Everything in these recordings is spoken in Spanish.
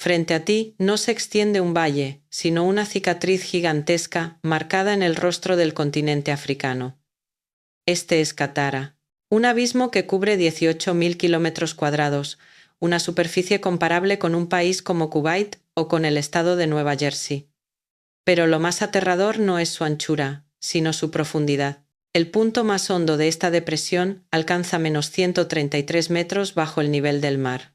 Frente a ti no se extiende un valle, sino una cicatriz gigantesca marcada en el rostro del continente africano. Este es Katara, un abismo que cubre 18.000 kilómetros cuadrados, una superficie comparable con un país como Kuwait o con el estado de Nueva Jersey. Pero lo más aterrador no es su anchura, sino su profundidad. El punto más hondo de esta depresión alcanza menos 133 metros bajo el nivel del mar.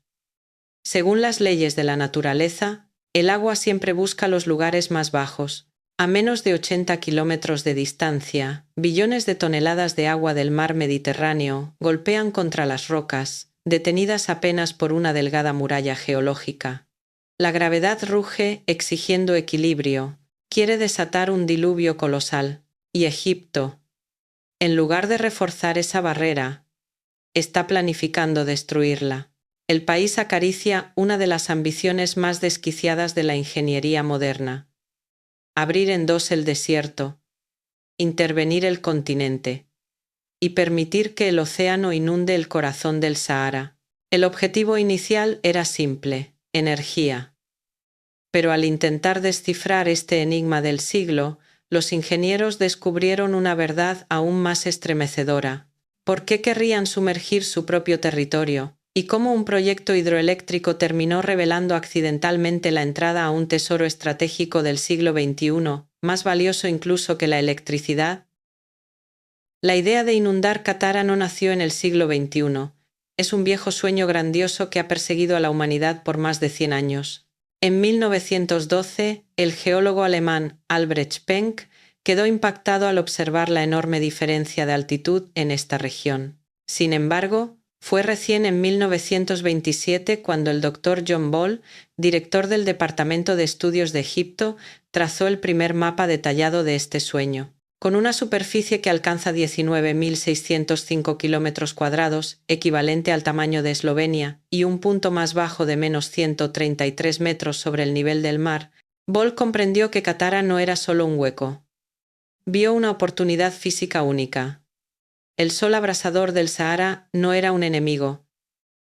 Según las leyes de la naturaleza, el agua siempre busca los lugares más bajos. A menos de 80 kilómetros de distancia, billones de toneladas de agua del mar Mediterráneo golpean contra las rocas, detenidas apenas por una delgada muralla geológica. La gravedad ruge exigiendo equilibrio, quiere desatar un diluvio colosal, y Egipto, en lugar de reforzar esa barrera, está planificando destruirla. El país acaricia una de las ambiciones más desquiciadas de la ingeniería moderna: abrir en dos el desierto, intervenir el continente y permitir que el océano inunde el corazón del Sahara. El objetivo inicial era simple: energía. Pero al intentar descifrar este enigma del siglo, los ingenieros descubrieron una verdad aún más estremecedora. ¿Por qué querrían sumergir su propio territorio? ¿Y cómo un proyecto hidroeléctrico terminó revelando accidentalmente la entrada a un tesoro estratégico del siglo XXI, más valioso incluso que la electricidad? La idea de inundar Katara no nació en el siglo XXI. Es un viejo sueño grandioso que ha perseguido a la humanidad por más de 100 años. En 1912, el geólogo alemán Albrecht Spenck quedó impactado al observar la enorme diferencia de altitud en esta región. Sin embargo, fue recién en 1927 cuando el Dr. John Ball, director del Departamento de Estudios de Egipto, trazó el primer mapa detallado de este sueño. Con una superficie que alcanza 19.605 kilómetros cuadrados, equivalente al tamaño de Eslovenia, y un punto más bajo de menos 133 metros sobre el nivel del mar, Ball comprendió que Katara no era solo un hueco. Vio una oportunidad física única. El sol abrasador del Sahara no era un enemigo,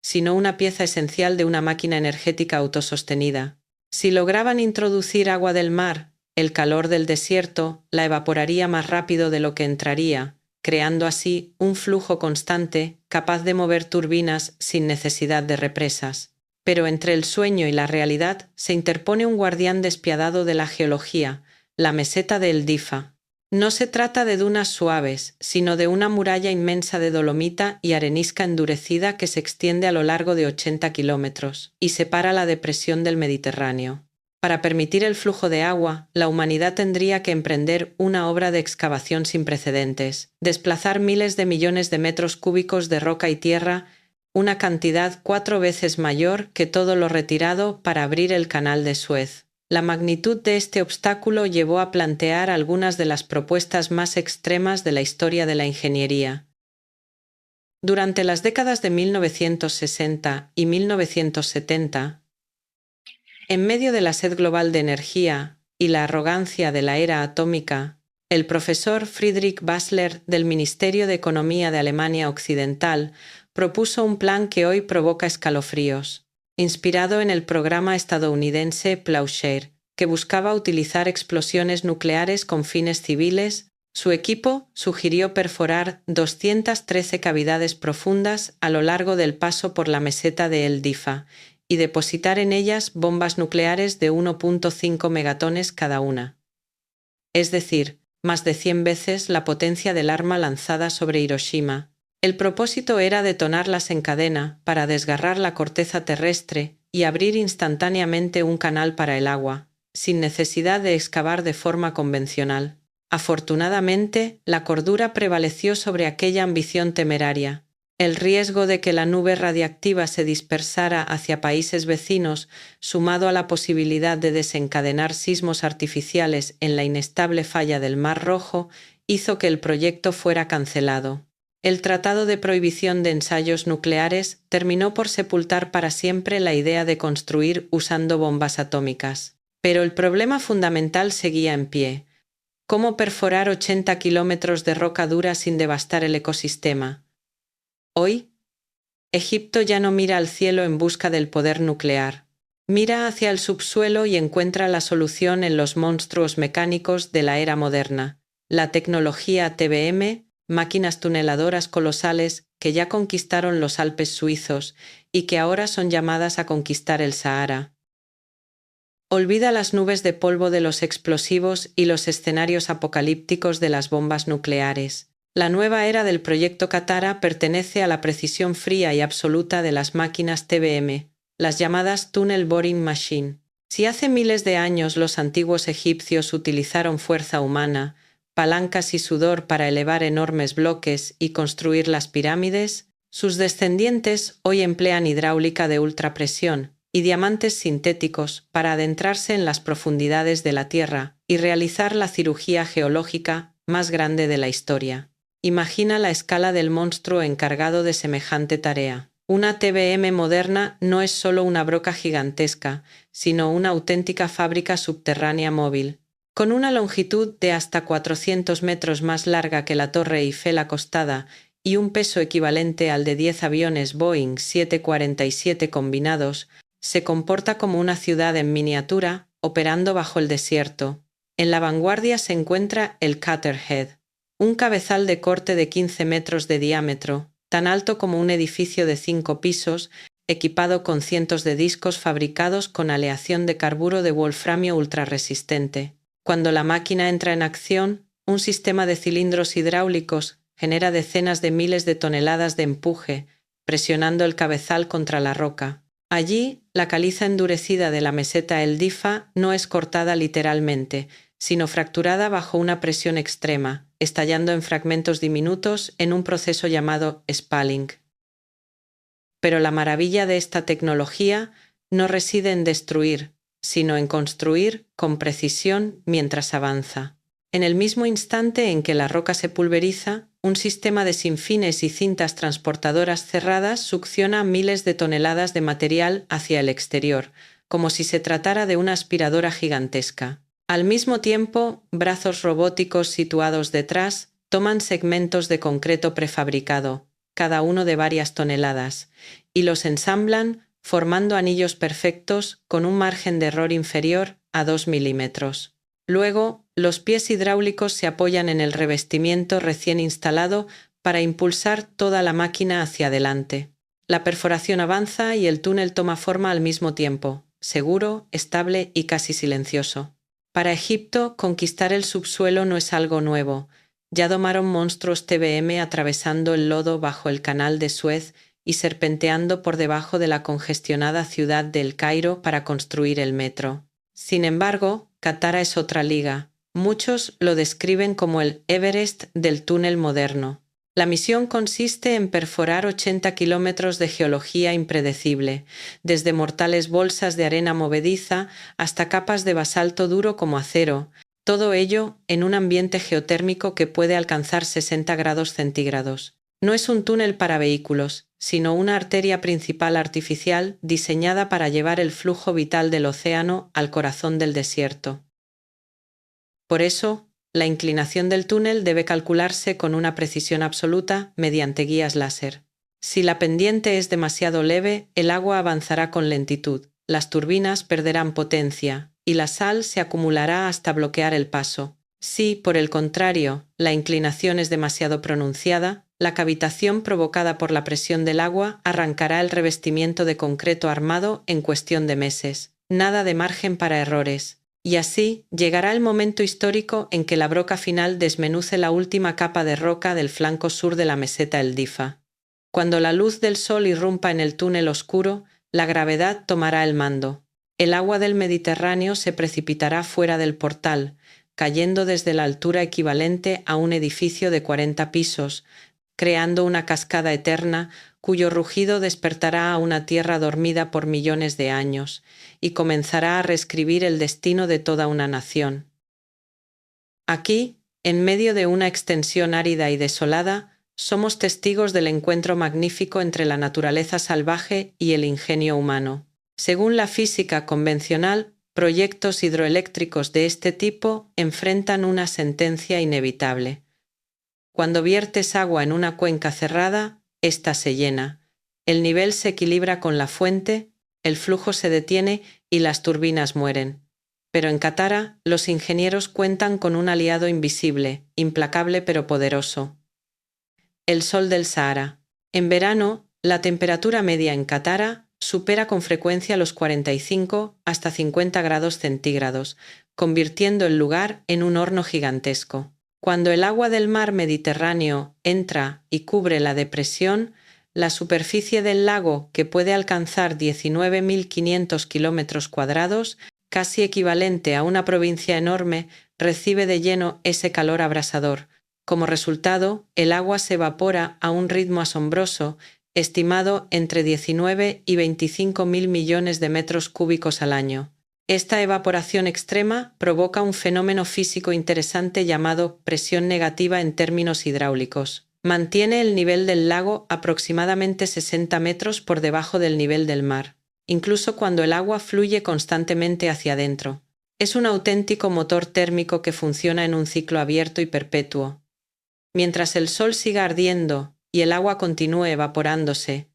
sino una pieza esencial de una máquina energética autosostenida. Si lograban introducir agua del mar, el calor del desierto la evaporaría más rápido de lo que entraría, creando así un flujo constante capaz de mover turbinas sin necesidad de represas. Pero entre el sueño y la realidad se interpone un guardián despiadado de la geología, la meseta de El Difa. No se trata de dunas suaves, sino de una muralla inmensa de dolomita y arenisca endurecida que se extiende a lo largo de 80 kilómetros y separa la depresión del Mediterráneo. Para permitir el flujo de agua, la humanidad tendría que emprender una obra de excavación sin precedentes, desplazar miles de millones de metros cúbicos de roca y tierra, una cantidad 4 veces mayor que todo lo retirado para abrir el canal de Suez. La magnitud de este obstáculo llevó a plantear algunas de las propuestas más extremas de la historia de la ingeniería. Durante las décadas de 1960 y 1970, en medio de la sed global de energía y la arrogancia de la era atómica, el profesor Friedrich Bassler del Ministerio de Economía de Alemania Occidental propuso un plan que hoy provoca escalofríos, inspirado en el programa estadounidense Plowshare, que buscaba utilizar explosiones nucleares con fines civiles. Su equipo sugirió perforar 213 cavidades profundas a lo largo del paso por la meseta de El Difa y depositar en ellas bombas nucleares de 1.5 megatones cada una. Es decir, más de 100 veces la potencia del arma lanzada sobre Hiroshima. El propósito era detonarlas en cadena para desgarrar la corteza terrestre y abrir instantáneamente un canal para el agua, sin necesidad de excavar de forma convencional. Afortunadamente, la cordura prevaleció sobre aquella ambición temeraria. El riesgo de que la nube radiactiva se dispersara hacia países vecinos, sumado a la posibilidad de desencadenar sismos artificiales en la inestable falla del Mar Rojo, hizo que el proyecto fuera cancelado. El Tratado de Prohibición de Ensayos Nucleares terminó por sepultar para siempre la idea de construir usando bombas atómicas. Pero el problema fundamental seguía en pie. ¿Cómo perforar 80 kilómetros de roca dura sin devastar el ecosistema? Hoy, Egipto ya no mira al cielo en busca del poder nuclear. Mira hacia el subsuelo y encuentra la solución en los monstruos mecánicos de la era moderna. La tecnología TBM, máquinas tuneladoras colosales que ya conquistaron los Alpes suizos y que ahora son llamadas a conquistar el Sahara. Olvida las nubes de polvo de los explosivos y los escenarios apocalípticos de las bombas nucleares. La nueva era del proyecto Katara pertenece a la precisión fría y absoluta de las máquinas TBM, las llamadas Tunnel Boring Machine. Si hace miles de años los antiguos egipcios utilizaron fuerza humana, palancas y sudor para elevar enormes bloques y construir las pirámides, sus descendientes hoy emplean hidráulica de ultrapresión y diamantes sintéticos para adentrarse en las profundidades de la Tierra y realizar la cirugía geológica más grande de la historia. Imagina la escala del monstruo encargado de semejante tarea. Una TBM moderna no es solo una broca gigantesca, sino una auténtica fábrica subterránea móvil. Con una longitud de hasta 400 metros más larga que la Torre Eiffel acostada y un peso equivalente al de 10 aviones Boeing 747 combinados, se comporta como una ciudad en miniatura operando bajo el desierto. En la vanguardia se encuentra el Cutterhead, un cabezal de corte de 15 metros de diámetro, tan alto como un edificio de 5 pisos, equipado con cientos de discos fabricados con aleación de carburo de wolframio ultrarresistente. Cuando la máquina entra en acción, un sistema de cilindros hidráulicos genera decenas de miles de toneladas de empuje, presionando el cabezal contra la roca. Allí, la caliza endurecida de la meseta El Difa no es cortada literalmente, sino fracturada bajo una presión extrema, estallando en fragmentos diminutos en un proceso llamado spalling. Pero la maravilla de esta tecnología no reside en destruir, sino en construir con precisión mientras avanza. En el mismo instante en que la roca se pulveriza, un sistema de sinfines y cintas transportadoras cerradas succiona miles de toneladas de material hacia el exterior, como si se tratara de una aspiradora gigantesca. Al mismo tiempo, brazos robóticos situados detrás toman segmentos de concreto prefabricado, cada uno de varias toneladas, y los ensamblan formando anillos perfectos con un margen de error inferior a 2 milímetros. Luego, los pies hidráulicos se apoyan en el revestimiento recién instalado para impulsar toda la máquina hacia adelante. La perforación avanza y el túnel toma forma al mismo tiempo, seguro, estable y casi silencioso. Para Egipto, conquistar el subsuelo no es algo nuevo. Ya domaron monstruos TBM atravesando el lodo bajo el canal de Suez y serpenteando por debajo de la congestionada ciudad de El Cairo para construir el metro. Sin embargo, Katara es otra liga. Muchos lo describen como el Everest del túnel moderno. La misión consiste en perforar 80 kilómetros de geología impredecible, desde mortales bolsas de arena movediza hasta capas de basalto duro como acero, todo ello en un ambiente geotérmico que puede alcanzar 60 grados centígrados. No es un túnel para vehículos, sino una arteria principal artificial diseñada para llevar el flujo vital del océano al corazón del desierto. Por eso, la inclinación del túnel debe calcularse con una precisión absoluta mediante guías láser. Si la pendiente es demasiado leve, el agua avanzará con lentitud, las turbinas perderán potencia y la sal se acumulará hasta bloquear el paso. Si, por el contrario, la inclinación es demasiado pronunciada, la cavitación provocada por la presión del agua arrancará el revestimiento de concreto armado en cuestión de meses. Nada de margen para errores. Y así llegará el momento histórico en que la broca final desmenuce la última capa de roca del flanco sur de la meseta El Difa. Cuando la luz del sol irrumpa en el túnel oscuro, la gravedad tomará el mando. El agua del Mediterráneo se precipitará fuera del portal, cayendo desde la altura equivalente a un edificio de 40 pisos, creando una cascada eterna cuyo rugido despertará a una tierra dormida por millones de años y comenzará a reescribir el destino de toda una nación. Aquí, en medio de una extensión árida y desolada, somos testigos del encuentro magnífico entre la naturaleza salvaje y el ingenio humano. Según la física convencional, proyectos hidroeléctricos de este tipo enfrentan una sentencia inevitable. Cuando viertes agua en una cuenca cerrada, ésta se llena. El nivel se equilibra con la fuente, el flujo se detiene y las turbinas mueren. Pero en Katara, los ingenieros cuentan con un aliado invisible, implacable pero poderoso. El sol del Sahara. En verano, la temperatura media en Katara supera con frecuencia los 45 hasta 50 grados centígrados, convirtiendo el lugar en un horno gigantesco. Cuando el agua del mar Mediterráneo entra y cubre la depresión, la superficie del lago, que puede alcanzar 19.500 kilómetros cuadrados, casi equivalente a una provincia enorme, recibe de lleno ese calor abrasador. Como resultado, el agua se evapora a un ritmo asombroso, estimado entre 19 y 25.000 millones de metros cúbicos al año. Esta evaporación extrema provoca un fenómeno físico interesante llamado presión negativa en términos hidráulicos. Mantiene el nivel del lago aproximadamente 60 metros por debajo del nivel del mar, incluso cuando el agua fluye constantemente hacia adentro. Es un auténtico motor térmico que funciona en un ciclo abierto y perpetuo. Mientras el sol siga ardiendo y el agua continúe evaporándose,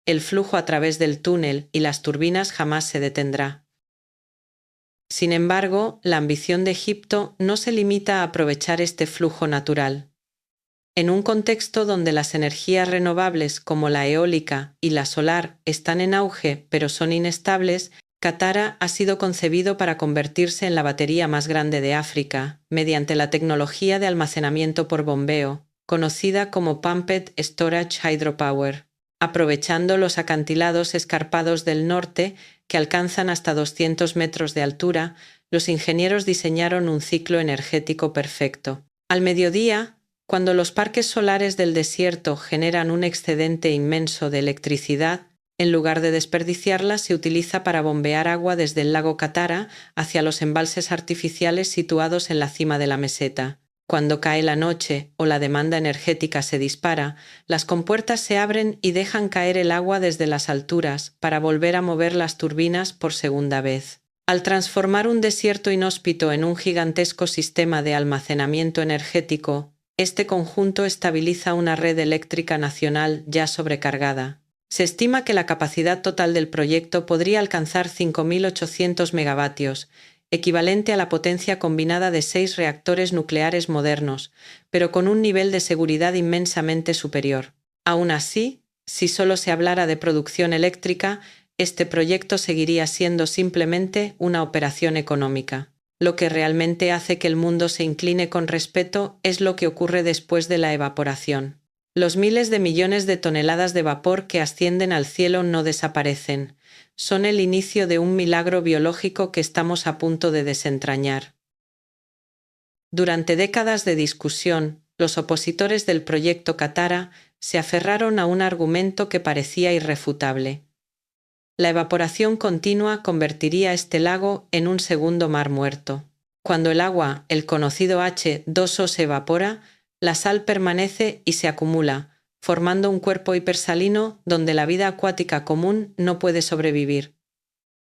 el flujo a través del túnel y las turbinas jamás se detendrá. Sin embargo, la ambición de Egipto no se limita a aprovechar este flujo natural. En un contexto donde las energías renovables como la eólica y la solar están en auge pero son inestables, Katara ha sido concebido para convertirse en la batería más grande de África, mediante la tecnología de almacenamiento por bombeo, conocida como Pumped Storage Hydropower. Aprovechando los acantilados escarpados del norte, que alcanzan hasta 200 metros de altura, los ingenieros diseñaron un ciclo energético perfecto. Al mediodía, cuando los parques solares del desierto generan un excedente inmenso de electricidad, en lugar de desperdiciarla, se utiliza para bombear agua desde el lago Katara hacia los embalses artificiales situados en la cima de la meseta. Cuando cae la noche o la demanda energética se dispara, las compuertas se abren y dejan caer el agua desde las alturas para volver a mover las turbinas por segunda vez. Al transformar un desierto inhóspito en un gigantesco sistema de almacenamiento energético, este conjunto estabiliza una red eléctrica nacional ya sobrecargada. Se estima que la capacidad total del proyecto podría alcanzar 5.800 megavatios, equivalente a la potencia combinada de 6 reactores nucleares modernos, pero con un nivel de seguridad inmensamente superior. Aún así, si solo se hablara de producción eléctrica, este proyecto seguiría siendo simplemente una operación económica. Lo que realmente hace que el mundo se incline con respeto es lo que ocurre después de la evaporación. Los miles de millones de toneladas de vapor que ascienden al cielo no desaparecen. Son el inicio de un milagro biológico que estamos a punto de desentrañar. Durante décadas de discusión, los opositores del proyecto Katara se aferraron a un argumento que parecía irrefutable. La evaporación continua convertiría este lago en un segundo mar muerto. Cuando el agua, el conocido H2O, se evapora, la sal permanece y se acumula, formando un cuerpo hipersalino donde la vida acuática común no puede sobrevivir.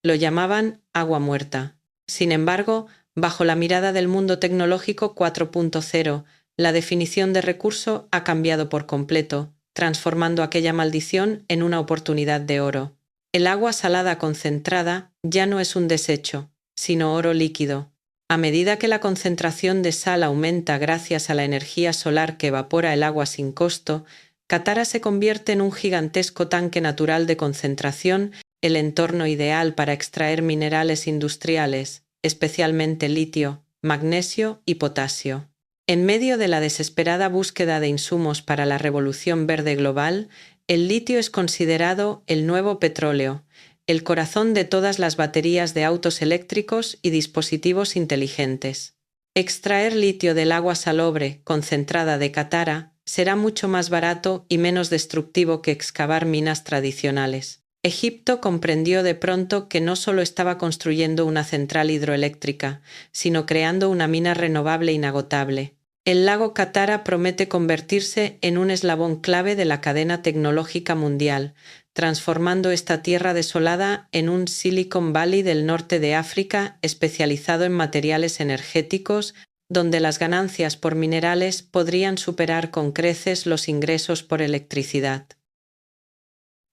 Lo llamaban agua muerta. Sin embargo, bajo la mirada del mundo tecnológico 4.0, la definición de recurso ha cambiado por completo, transformando aquella maldición en una oportunidad de oro. El agua salada concentrada ya no es un desecho, sino oro líquido. A medida que la concentración de sal aumenta gracias a la energía solar que evapora el agua sin costo, Katara se convierte en un gigantesco tanque natural de concentración, el entorno ideal para extraer minerales industriales, especialmente litio, magnesio y potasio. En medio de la desesperada búsqueda de insumos para la revolución verde global, el litio es considerado el nuevo petróleo, el corazón de todas las baterías de autos eléctricos y dispositivos inteligentes. Extraer litio del agua salobre concentrada de Katara será mucho más barato y menos destructivo que excavar minas tradicionales. Egipto comprendió de pronto que no solo estaba construyendo una central hidroeléctrica, sino creando una mina renovable inagotable. El lago Katara promete convertirse en un eslabón clave de la cadena tecnológica mundial, transformando esta tierra desolada en un Silicon Valley del norte de África especializado en materiales energéticos, donde las ganancias por minerales podrían superar con creces los ingresos por electricidad.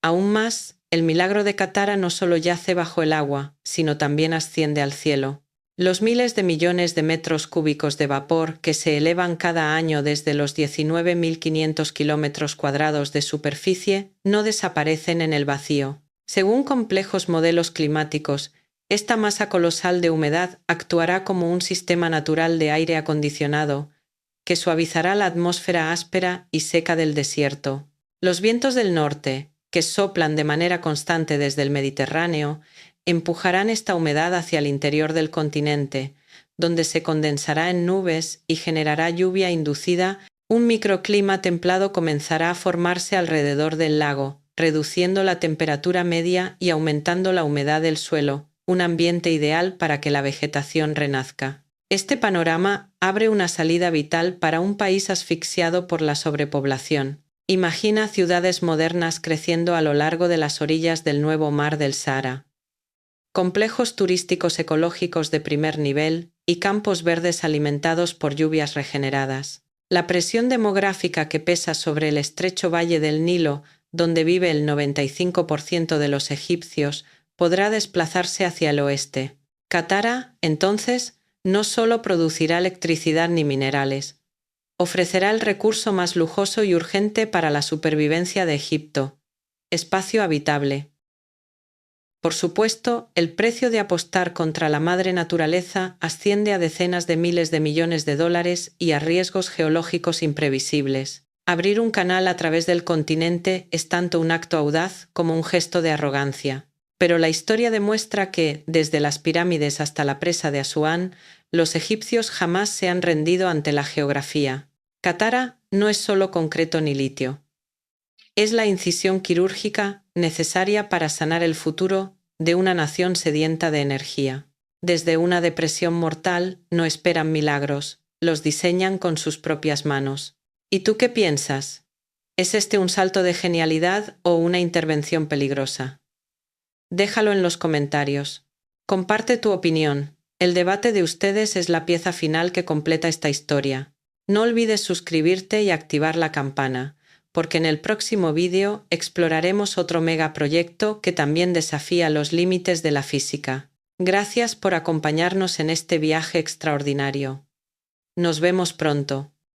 Aún más, El milagro de Katara no solo yace bajo el agua, sino también asciende al cielo. Los miles de millones de metros cúbicos de vapor que se elevan cada año desde los 19.500 kilómetros cuadrados de superficie no desaparecen en el vacío. Según complejos modelos climáticos, esta masa colosal de humedad actuará como un sistema natural de aire acondicionado que suavizará la atmósfera áspera y seca del desierto. Los vientos del norte, que soplan de manera constante desde el Mediterráneo, empujarán esta humedad hacia el interior del continente, donde se condensará en nubes y generará lluvia inducida. Un microclima templado comenzará a formarse alrededor del lago, reduciendo la temperatura media y aumentando la humedad del suelo, un ambiente ideal para que la vegetación renazca. Este panorama abre una salida vital para un país asfixiado por la sobrepoblación. Imagina ciudades modernas creciendo a lo largo de las orillas del nuevo mar del Sahara, complejos turísticos ecológicos de primer nivel y campos verdes alimentados por lluvias regeneradas. La presión demográfica que pesa sobre el estrecho valle del Nilo, donde vive el 95% de los egipcios, podrá desplazarse hacia el oeste. Katara, entonces, no solo producirá electricidad ni minerales, ofrecerá el recurso más lujoso y urgente para la supervivencia de Egipto: espacio habitable. Por supuesto, el precio de apostar contra la madre naturaleza asciende a decenas de miles de millones de dólares y a riesgos geológicos imprevisibles. Abrir un canal a través del continente es tanto un acto audaz como un gesto de arrogancia. Pero la historia demuestra que, desde las pirámides hasta la presa de Asuán, los egipcios jamás se han rendido ante la geografía. Katara no es solo concreto ni litio. Es la incisión quirúrgica necesaria para sanar el futuro de una nación sedienta de energía. Desde una depresión mortal no esperan milagros, los diseñan con sus propias manos. ¿Y tú qué piensas? ¿Es este un salto de genialidad o una intervención peligrosa? Déjalo en los comentarios. Comparte tu opinión. El debate de ustedes es la pieza final que completa esta historia. No olvides suscribirte y activar la campana, porque en el próximo vídeo exploraremos otro megaproyecto que también desafía los límites de la física. Gracias por acompañarnos en este viaje extraordinario. Nos vemos pronto.